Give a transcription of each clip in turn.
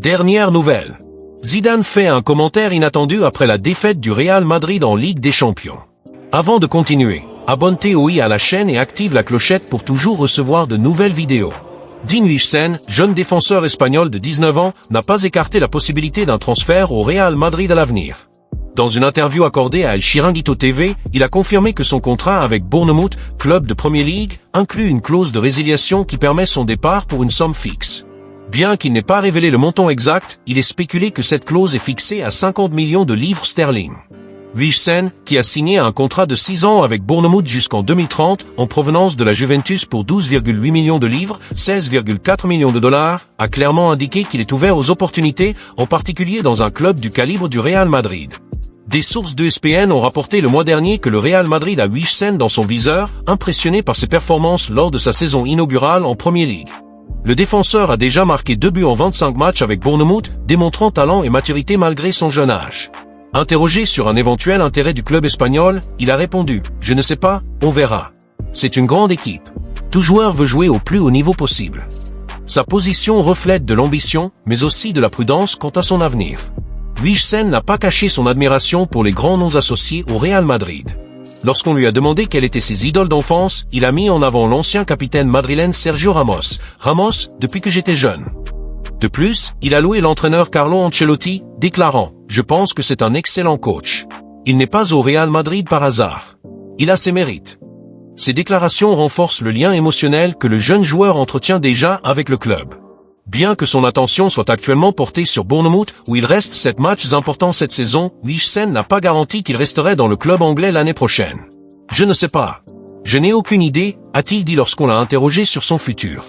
Dernière nouvelle. Zidane fait un commentaire inattendu après la défaite du Real Madrid en Ligue des Champions. Avant de continuer, abonne-toi à la chaîne et active la clochette pour toujours recevoir de nouvelles vidéos. Dean Huijsen, jeune défenseur espagnol de 19 ans, n'a pas écarté la possibilité d'un transfert au Real Madrid à l'avenir. Dans une interview accordée à El Chiringuito TV, il a confirmé que son contrat avec Bournemouth, club de Premier League, inclut une clause de résiliation qui permet son départ pour une somme fixe. Bien qu'il n'ait pas révélé le montant exact, il est spéculé que cette clause est fixée à 50 millions de livres sterling. Huijsen, qui a signé un contrat de 6 ans avec Bournemouth jusqu'en 2030, en provenance de la Juventus pour 12,8 millions de livres, 16,4 millions de dollars, a clairement indiqué qu'il est ouvert aux opportunités, en particulier dans un club du calibre du Real Madrid. Des sources de ESPN ont rapporté le mois dernier que le Real Madrid a Huijsen dans son viseur, impressionné par ses performances lors de sa saison inaugurale en Premier League. Le défenseur a déjà marqué 2 buts en 25 matchs avec Bournemouth, démontrant talent et maturité malgré son jeune âge. Interrogé sur un éventuel intérêt du club espagnol, il a répondu « Je ne sais pas, on verra. C'est une grande équipe. Tout joueur veut jouer au plus haut niveau possible. » Sa position reflète de l'ambition, mais aussi de la prudence quant à son avenir. Huijsen n'a pas caché son admiration pour les grands noms associés au Real Madrid. Lorsqu'on lui a demandé quelles étaient ses idoles d'enfance, il a mis en avant l'ancien capitaine madrilène Sergio Ramos. « Ramos, depuis que j'étais jeune. » De plus, il a loué l'entraîneur Carlo Ancelotti, déclarant « Je pense que c'est un excellent coach. Il n'est pas au Real Madrid par hasard. Il a ses mérites. » Ces déclarations renforcent le lien émotionnel que le jeune joueur entretient déjà avec le club. Bien que son attention soit actuellement portée sur Bournemouth, où il reste 7 matchs importants cette saison, Huijsen n'a pas garanti qu'il resterait dans le club anglais l'année prochaine. « Je ne sais pas. Je n'ai aucune idée », a-t-il dit lorsqu'on l'a interrogé sur son futur.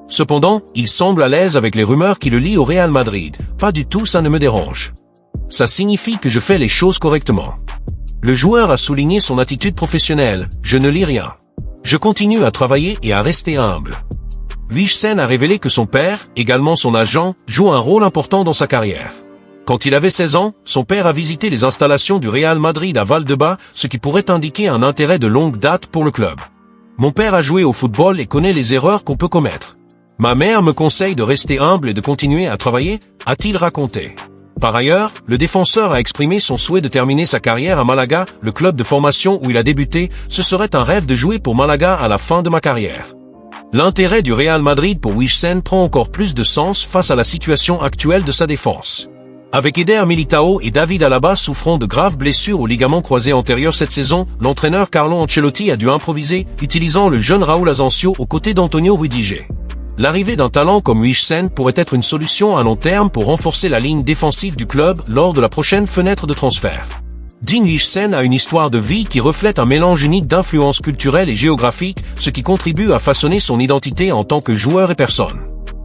Cependant, il semble à l'aise avec les rumeurs qui le lient au Real Madrid. « Pas du tout, ça ne me dérange. Ça signifie que je fais les choses correctement. » Le joueur a souligné son attitude professionnelle. « Je ne lis rien. Je continue à travailler et à rester humble. » Huijsen a révélé que son père, également son agent, joue un rôle important dans sa carrière. Quand il avait 16 ans, son père a visité les installations du Real Madrid à Valdebebas, ce qui pourrait indiquer un intérêt de longue date pour le club. « Mon père a joué au football et connaît les erreurs qu'on peut commettre. Ma mère me conseille de rester humble et de continuer à travailler », a-t-il raconté. Par ailleurs, le défenseur a exprimé son souhait de terminer sa carrière à Malaga, le club de formation où il a débuté. « Ce serait un rêve de jouer pour Malaga à la fin de ma carrière. » L'intérêt du Real Madrid pour Huijsen prend encore plus de sens face à la situation actuelle de sa défense. Avec Eder Militao et David Alaba souffrant de graves blessures au ligament croisé antérieur cette saison, l'entraîneur Carlo Ancelotti a dû improviser, utilisant le jeune Raúl Asensio aux côtés d'Antonio Rudiger. L'arrivée d'un talent comme Huijsen pourrait être une solution à long terme pour renforcer la ligne défensive du club lors de la prochaine fenêtre de transfert. Dean Huijsen a une histoire de vie qui reflète un mélange unique d'influences culturelles et géographiques, ce qui contribue à façonner son identité en tant que joueur et personne.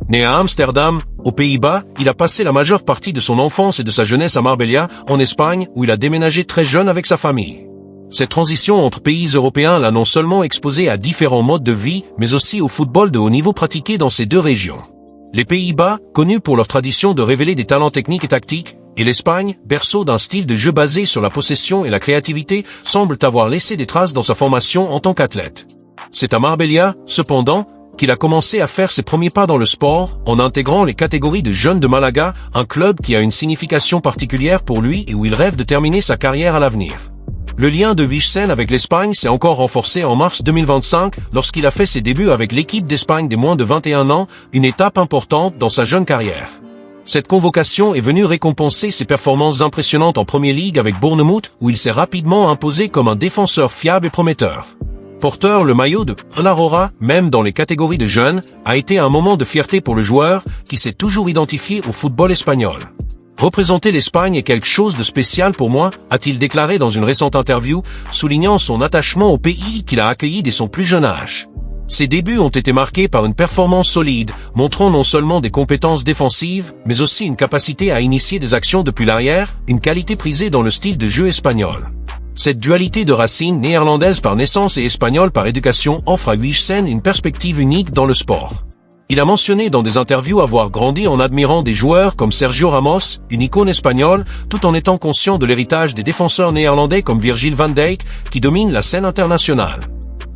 Né à Amsterdam, aux Pays-Bas, il a passé la majeure partie de son enfance et de sa jeunesse à Marbella, en Espagne, où il a déménagé très jeune avec sa famille. Cette transition entre pays européens l'a non seulement exposé à différents modes de vie, mais aussi au football de haut niveau pratiqué dans ces deux régions. Les Pays-Bas, connus pour leur tradition de révéler des talents techniques et tactiques, et l'Espagne, berceau d'un style de jeu basé sur la possession et la créativité, semblent avoir laissé des traces dans sa formation en tant qu'athlète. C'est à Marbella, cependant, qu'il a commencé à faire ses premiers pas dans le sport, en intégrant les catégories de jeunes de Malaga, un club qui a une signification particulière pour lui et où il rêve de terminer sa carrière à l'avenir. Le lien de Huijsen avec l'Espagne s'est encore renforcé en mars 2025, lorsqu'il a fait ses débuts avec l'équipe d'Espagne des moins de 21 ans, une étape importante dans sa jeune carrière. Cette convocation est venue récompenser ses performances impressionnantes en Premier League avec Bournemouth, où il s'est rapidement imposé comme un défenseur fiable et prometteur. Porteur le maillot de Aurora, même dans les catégories de jeunes, a été un moment de fierté pour le joueur, qui s'est toujours identifié au football espagnol. « Représenter l'Espagne est quelque chose de spécial pour moi », a-t-il déclaré dans une récente interview, soulignant son attachement au pays qu'il a accueilli dès son plus jeune âge. Ses débuts ont été marqués par une performance solide, montrant non seulement des compétences défensives, mais aussi une capacité à initier des actions depuis l'arrière, une qualité prisée dans le style de jeu espagnol. Cette dualité de racines néerlandaises par naissance et espagnole par éducation offre à Huijsen une perspective unique dans le sport. Il a mentionné dans des interviews avoir grandi en admirant des joueurs comme Sergio Ramos, une icône espagnole, tout en étant conscient de l'héritage des défenseurs néerlandais comme Virgil van Dijk, qui dominent la scène internationale.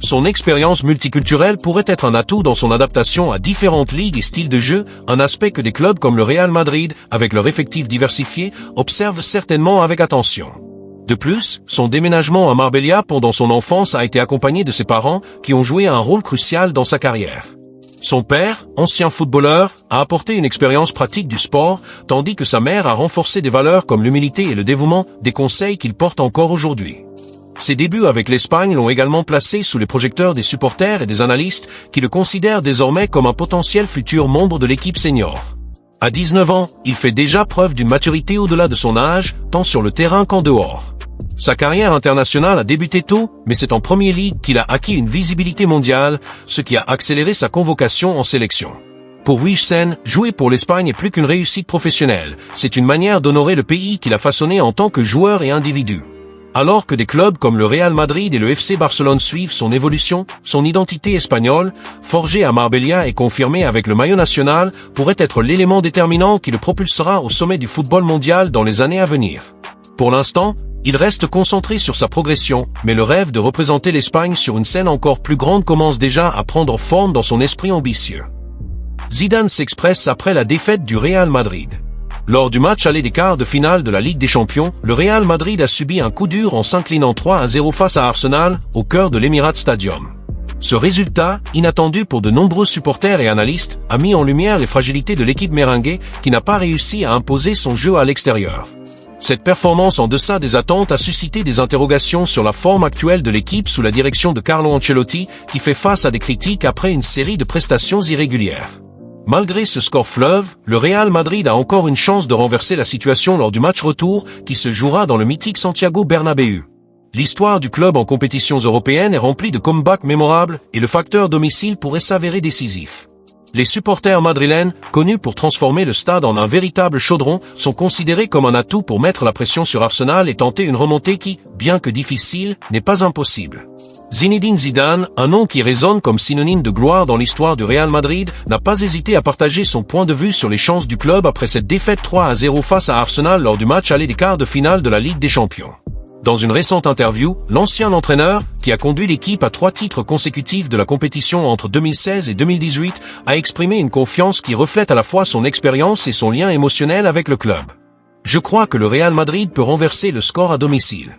Son expérience multiculturelle pourrait être un atout dans son adaptation à différentes ligues et styles de jeu, un aspect que des clubs comme le Real Madrid, avec leur effectif diversifié, observent certainement avec attention. De plus, son déménagement à Marbella pendant son enfance a été accompagné de ses parents qui ont joué un rôle crucial dans sa carrière. Son père, ancien footballeur, a apporté une expérience pratique du sport, tandis que sa mère a renforcé des valeurs comme l'humilité et le dévouement, des conseils qu'il porte encore aujourd'hui. Ses débuts avec l'Espagne l'ont également placé sous les projecteurs des supporters et des analystes qui le considèrent désormais comme un potentiel futur membre de l'équipe senior. À 19 ans, il fait déjà preuve d'une maturité au-delà de son âge, tant sur le terrain qu'en dehors. Sa carrière internationale a débuté tôt, mais c'est en Premier League qu'il a acquis une visibilité mondiale, ce qui a accéléré sa convocation en sélection. Pour Huijsen, jouer pour l'Espagne est plus qu'une réussite professionnelle, c'est une manière d'honorer le pays qu'il a façonné en tant que joueur et individu. Alors que des clubs comme le Real Madrid et le FC Barcelone suivent son évolution, son identité espagnole, forgée à Marbella et confirmée avec le maillot national, pourrait être l'élément déterminant qui le propulsera au sommet du football mondial dans les années à venir. Pour l'instant, il reste concentré sur sa progression, mais le rêve de représenter l'Espagne sur une scène encore plus grande commence déjà à prendre forme dans son esprit ambitieux. Zidane s'expresse après la défaite du Real Madrid. Lors du match aller des quarts de finale de la Ligue des Champions, le Real Madrid a subi un coup dur en s'inclinant 3-0 face à Arsenal, au cœur de l'Emirates Stadium. Ce résultat, inattendu pour de nombreux supporters et analystes, a mis en lumière les fragilités de l'équipe merengue qui n'a pas réussi à imposer son jeu à l'extérieur. Cette performance en deçà des attentes a suscité des interrogations sur la forme actuelle de l'équipe sous la direction de Carlo Ancelotti, qui fait face à des critiques après une série de prestations irrégulières. Malgré ce score fleuve, le Real Madrid a encore une chance de renverser la situation lors du match retour qui se jouera dans le mythique Santiago Bernabéu. L'histoire du club en compétitions européennes est remplie de comebacks mémorables et le facteur domicile pourrait s'avérer décisif. Les supporters madrilènes, connus pour transformer le stade en un véritable chaudron, sont considérés comme un atout pour mettre la pression sur Arsenal et tenter une remontée qui, bien que difficile, n'est pas impossible. Zinedine Zidane, un nom qui résonne comme synonyme de gloire dans l'histoire du Real Madrid, n'a pas hésité à partager son point de vue sur les chances du club après cette défaite 3-0 face à Arsenal lors du match aller des quarts de finale de la Ligue des Champions. Dans une récente interview, l'ancien entraîneur, qui a conduit l'équipe à 3 titres consécutifs de la compétition entre 2016 et 2018, a exprimé une confiance qui reflète à la fois son expérience et son lien émotionnel avec le club. Je crois que le Real Madrid peut renverser le score à domicile.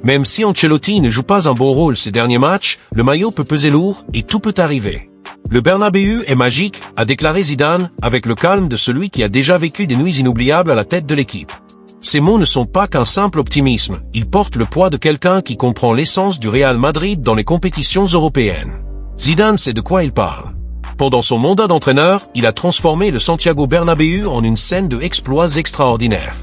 Même si Ancelotti ne joue pas un bon rôle ces derniers matchs, le maillot peut peser lourd et tout peut arriver. Le Bernabéu est magique, a déclaré Zidane, avec le calme de celui qui a déjà vécu des nuits inoubliables à la tête de l'équipe. Ces mots ne sont pas qu'un simple optimisme, ils portent le poids de quelqu'un qui comprend l'essence du Real Madrid dans les compétitions européennes. Zidane sait de quoi il parle. Pendant son mandat d'entraîneur, il a transformé le Santiago Bernabéu en une scène de exploits extraordinaires.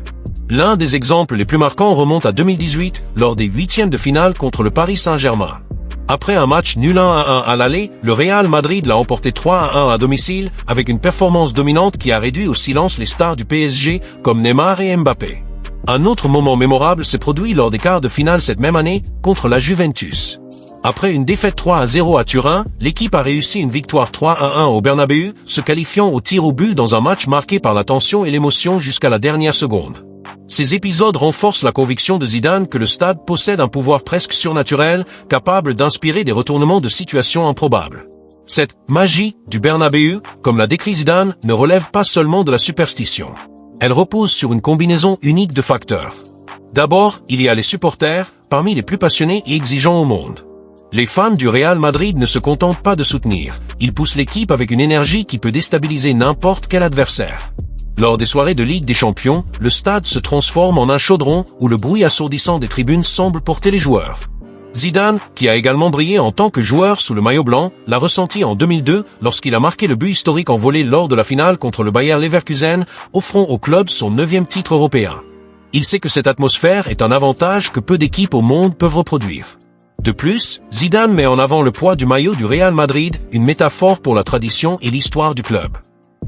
L'un des exemples les plus marquants remonte à 2018, lors des 8e de finale contre le Paris Saint-Germain. Après un match nul 1-1 à l'aller, le Real Madrid l'a emporté 3-1 à domicile, avec une performance dominante qui a réduit au silence les stars du PSG, comme Neymar et Mbappé. Un autre moment mémorable s'est produit lors des quarts de finale cette même année, contre la Juventus. Après une défaite 3-0 à Turin, l'équipe a réussi une victoire 3-1 au Bernabéu, se qualifiant au tir au but dans un match marqué par la tension et l'émotion jusqu'à la dernière seconde. Ces épisodes renforcent la conviction de Zidane que le stade possède un pouvoir presque surnaturel, capable d'inspirer des retournements de situation improbables. Cette « magie » du Bernabéu, comme l'a décrit Zidane, ne relève pas seulement de la superstition. Elle repose sur une combinaison unique de facteurs. D'abord, il y a les supporters, parmi les plus passionnés et exigeants au monde. Les fans du Real Madrid ne se contentent pas de soutenir, ils poussent l'équipe avec une énergie qui peut déstabiliser n'importe quel adversaire. Lors des soirées de Ligue des Champions, le stade se transforme en un chaudron où le bruit assourdissant des tribunes semble porter les joueurs. Zidane, qui a également brillé en tant que joueur sous le maillot blanc, l'a ressenti en 2002 lorsqu'il a marqué le but historique en volée lors de la finale contre le Bayer Leverkusen, offrant au club son 9e titre européen. Il sait que cette atmosphère est un avantage que peu d'équipes au monde peuvent reproduire. De plus, Zidane met en avant le poids du maillot du Real Madrid, une métaphore pour la tradition et l'histoire du club.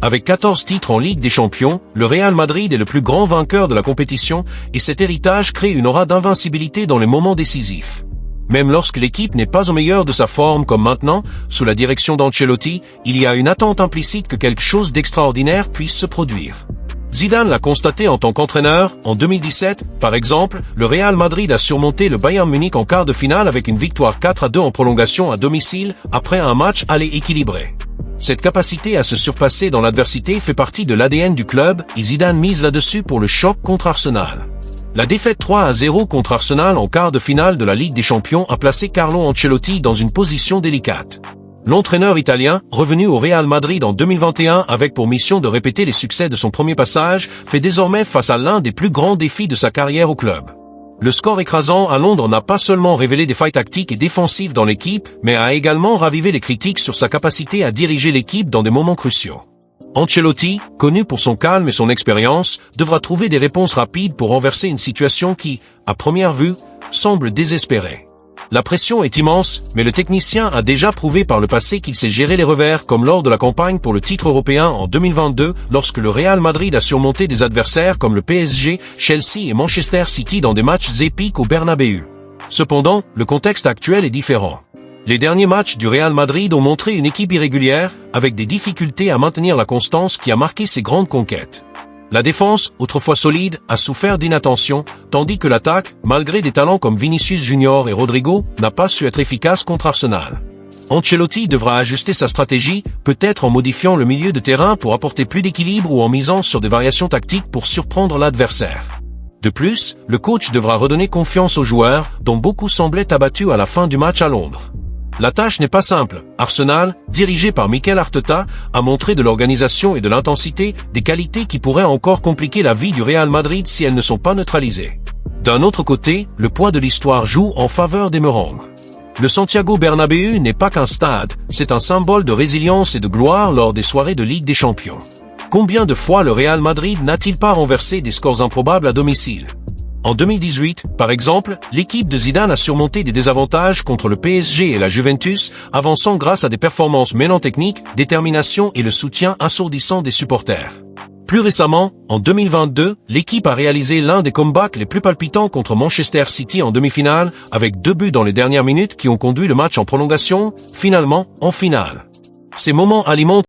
Avec 14 titres en Ligue des Champions, le Real Madrid est le plus grand vainqueur de la compétition et cet héritage crée une aura d'invincibilité dans les moments décisifs. Même lorsque l'équipe n'est pas au meilleur de sa forme comme maintenant, sous la direction d'Ancelotti, il y a une attente implicite que quelque chose d'extraordinaire puisse se produire. Zidane l'a constaté en tant qu'entraîneur. En 2017, par exemple, le Real Madrid a surmonté le Bayern Munich en quart de finale avec une victoire 4-2 en prolongation à domicile, après un match aller équilibré. Cette capacité à se surpasser dans l'adversité fait partie de l'ADN du club, et Zidane mise là-dessus pour le choc contre Arsenal. La défaite 3-0 contre Arsenal en quart de finale de la Ligue des Champions a placé Carlo Ancelotti dans une position délicate. L'entraîneur italien, revenu au Real Madrid en 2021 avec pour mission de répéter les succès de son premier passage, fait désormais face à l'un des plus grands défis de sa carrière au club. Le score écrasant à Londres n'a pas seulement révélé des failles tactiques et défensives dans l'équipe, mais a également ravivé les critiques sur sa capacité à diriger l'équipe dans des moments cruciaux. Ancelotti, connu pour son calme et son expérience, devra trouver des réponses rapides pour renverser une situation qui, à première vue, semble désespérée. La pression est immense, mais le technicien a déjà prouvé par le passé qu'il sait gérer les revers, comme lors de la campagne pour le titre européen en 2022, lorsque le Real Madrid a surmonté des adversaires comme le PSG, Chelsea et Manchester City dans des matchs épiques au Bernabéu. Cependant, le contexte actuel est différent. Les derniers matchs du Real Madrid ont montré une équipe irrégulière, avec des difficultés à maintenir la constance qui a marqué ses grandes conquêtes. La défense, autrefois solide, a souffert d'inattention, tandis que l'attaque, malgré des talents comme Vinicius Junior et Rodrigo, n'a pas su être efficace contre Arsenal. Ancelotti devra ajuster sa stratégie, peut-être en modifiant le milieu de terrain pour apporter plus d'équilibre ou en misant sur des variations tactiques pour surprendre l'adversaire. De plus, le coach devra redonner confiance aux joueurs, dont beaucoup semblaient abattus à la fin du match à Londres. La tâche n'est pas simple. Arsenal, dirigé par Mikel Arteta, a montré de l'organisation et de l'intensité, des qualités qui pourraient encore compliquer la vie du Real Madrid si elles ne sont pas neutralisées. D'un autre côté, le poids de l'histoire joue en faveur des Merengues. Le Santiago Bernabéu n'est pas qu'un stade, c'est un symbole de résilience et de gloire lors des soirées de Ligue des Champions. Combien de fois le Real Madrid n'a-t-il pas renversé des scores improbables à domicile ? En 2018, par exemple, l'équipe de Zidane a surmonté des désavantages contre le PSG et la Juventus, avançant grâce à des performances mêlant technique, détermination et le soutien assourdissant des supporters. Plus récemment, en 2022, l'équipe a réalisé l'un des comebacks les plus palpitants contre Manchester City en demi-finale, avec 2 buts dans les dernières minutes qui ont conduit le match en prolongation, finalement en finale. Ces moments alimentent